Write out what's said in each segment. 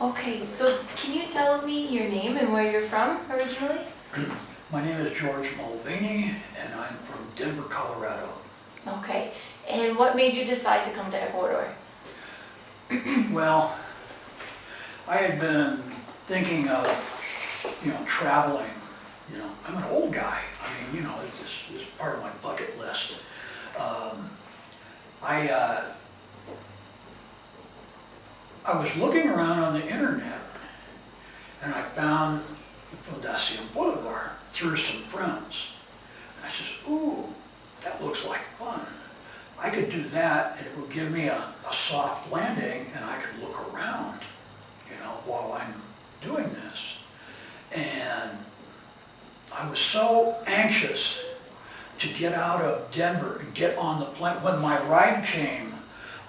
Okay, so can you tell me your name and where you're from originally? My name is George Mulvaney, and I'm from Denver, Colorado. Okay, and what made you decide to come to Ecuador? Well, I had been thinking of, traveling. I'm an old guy. I mean, it's part of my bucket list. I was looking around on the internet, and I found the Fundacion Bolivar through some friends. And I says, ooh, that looks like fun. I could do that, and it would give me a soft landing, and I could look around, while I'm doing this. And I was so anxious to get out of Denver and get on the plane. When my ride came,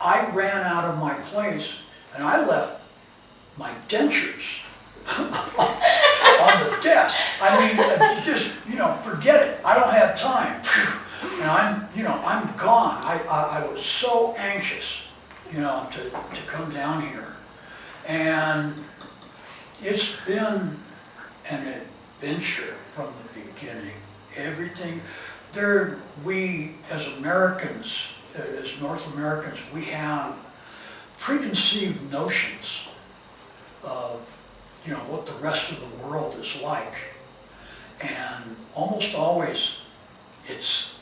I ran out of my place, and I left my dentures on the desk. I mean, just, forget it. I don't have time. And I'm gone. I was so anxious, to come down here. And it's been an adventure from the beginning. Everything we as Americans, as North Americans, we have preconceived notions of, what the rest of the world is like. And almost always it's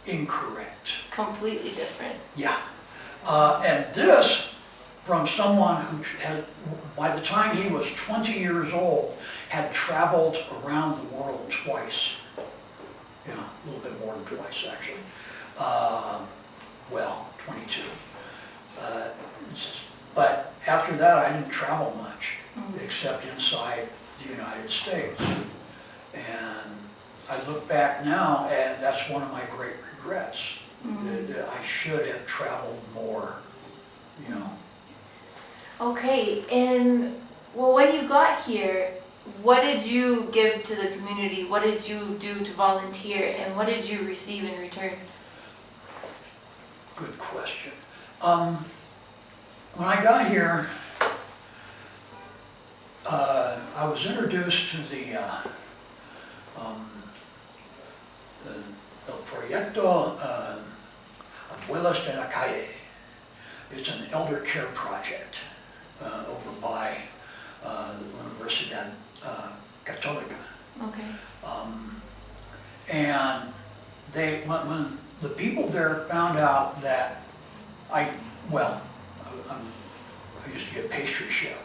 incorrect. Completely different. Yeah. And this from someone who had, by the time he was 20 years old, had traveled around the world twice. A little bit more than twice, actually. Well, 22. But after that, I didn't travel much, except inside the United States. And I look back now, and that's one of my great regrets. That I should have traveled more, Okay, and well, when you got here, what did you give to the community? What did you do to volunteer, and what did you receive in return? Good question. When I got here, I was introduced to the El Proyecto Abuelas de la Calle. It's an elder care project over by the Universidad Católica. Okay. And when the people there found out that I used to get pastry chef.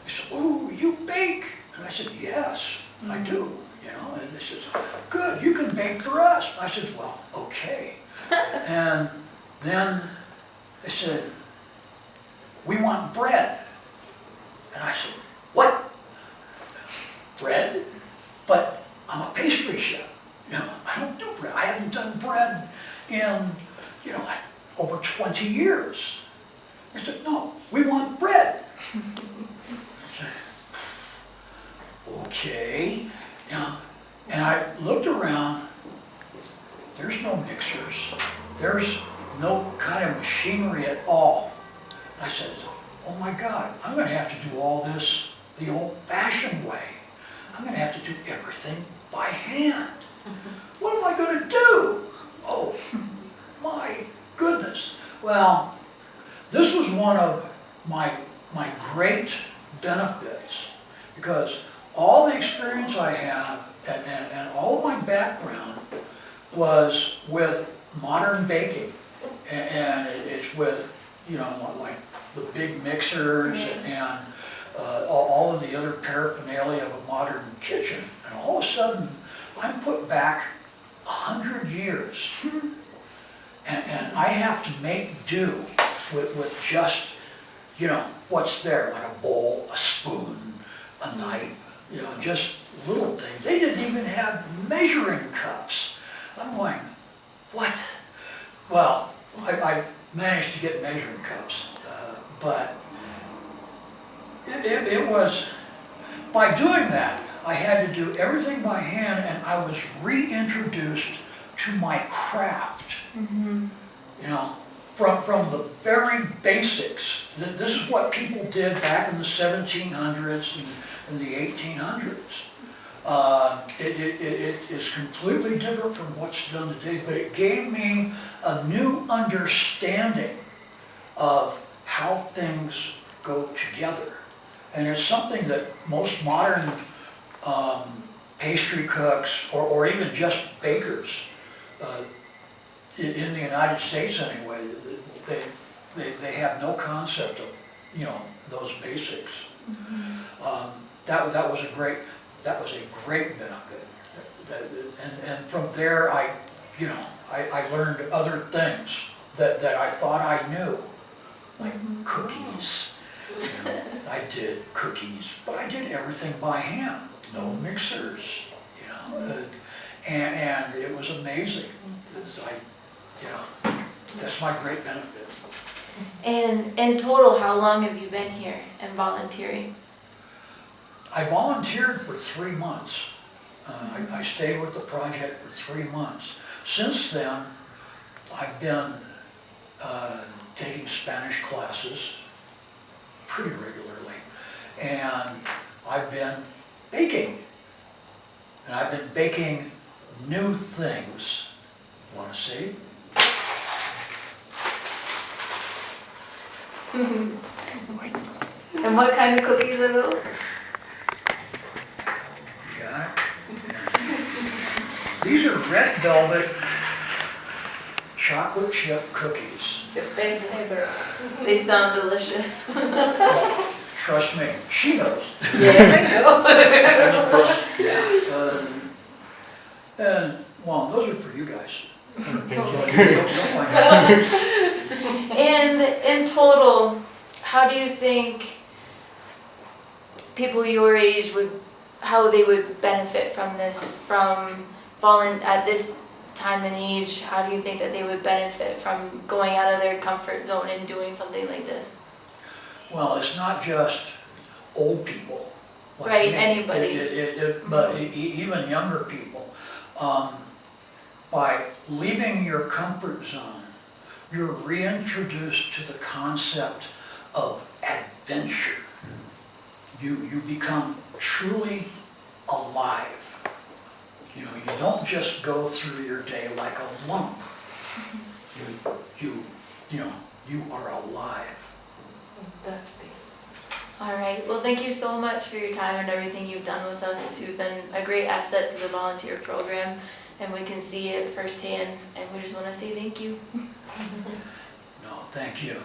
They said, "Oh, you bake?" And I said, "Yes, I do." And they said, "Good, you can bake for us." I said, "Well, okay." And then they said, "We want bread." And I said, "What? Bread? But I'm a pastry chef. I don't do bread. I haven't done bread in, over 20 years." They said, "No, we want bread." I said, "Okay." And I looked around. There's no mixers. There's no kind of machinery at all. I said, "Oh my God, I'm going to have to do all this the old-fashioned way. I'm going to have to do everything by hand. What am I going to do? Oh, my goodness." Well, this was one of my great benefits, because all the experience I have and all of my background was with modern baking, and it's with, like the big mixers and all of the other paraphernalia of a modern kitchen. And all of a sudden, I'm put back 100 years, and I have to make do with just, what's there, like a bowl, a spoon, a knife, just little things. They didn't even have measuring cups. I'm going, what? Well, I managed to get measuring cups, but it was, by doing that, I had to do everything by hand, and I was reintroduced to my craft. from the very basics. This is what people did back in the 1700s and the 1800s. It is completely different from what's done today, but it gave me a new understanding of how things go together. And it's something that most modern pastry cooks, or even just bakers, in the United States anyway, they have no concept of, those basics. Mm-hmm. That was a great benefit. And from there, I learned other things that I thought I knew, like cookies. I did cookies, but I did everything by hand, no mixers, and it was amazing. That's my great benefit. And in total, how long have you been here and volunteering? I volunteered for 3 months. I stayed with the project for 3 months. Since then, I've been taking Spanish classes pretty regularly, and I've been baking. And I've been baking new things. Want to see? And what kind of cookies are those? You got it? Yeah. These are red velvet chocolate chip cookies. The best ever. They sound delicious. Well, trust me, she knows. Yes, I know. Yeah. And well, those are for you guys. And in total, how do you think people your age how they would benefit from this, at this time and age? How do you think that they would benefit from going out of their comfort zone and doing something like this? Well, it's not just old people. Like Right, me. anybody. But even younger people. By leaving your comfort zone, you're reintroduced to the concept of adventure. You become truly alive. You don't just go through your day like a lump. You are alive. Fantastic. All right. Well, thank you so much for your time and everything you've done with us. You've been a great asset to the volunteer program, and we can see it firsthand, and we just want to say thank you. No, thank you.